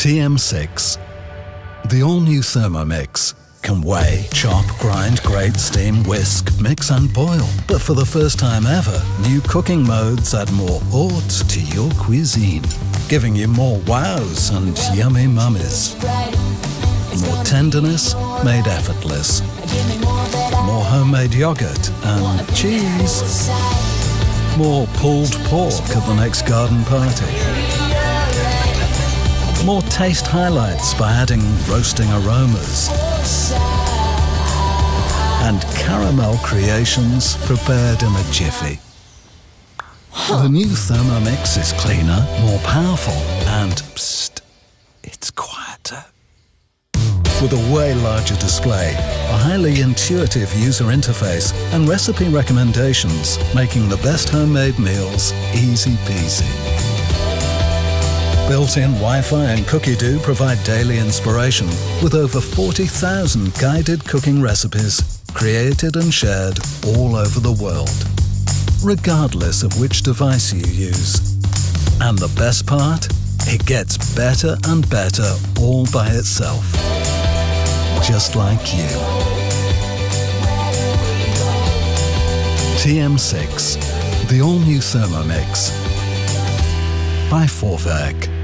TM6. The all-new Thermomix can weigh, chop, grind, grate, steam, whisk, mix and boil. But for the first time ever, new cooking modes add more haute to your cuisine, giving you more wows and yummy mummies. More tenderness made effortless. More homemade yogurt and cheese. More pulled pork at the next garden party. More taste highlights by adding roasting aromas. And caramel creations prepared in a jiffy. The new Thermomix is cleaner, more powerful, and psst, it's quieter. With a way larger display, a highly intuitive user interface, and recipe recommendations, making the best homemade meals easy peasy. Built-in Wi-Fi and Cookie-Doo provide daily inspiration with over 40,000 guided cooking recipes created and shared all over the world, regardless of which device you use. And the best part? It gets better and better all by itself. Just like you. TM6, the all-new Thermomix by Vorwerk.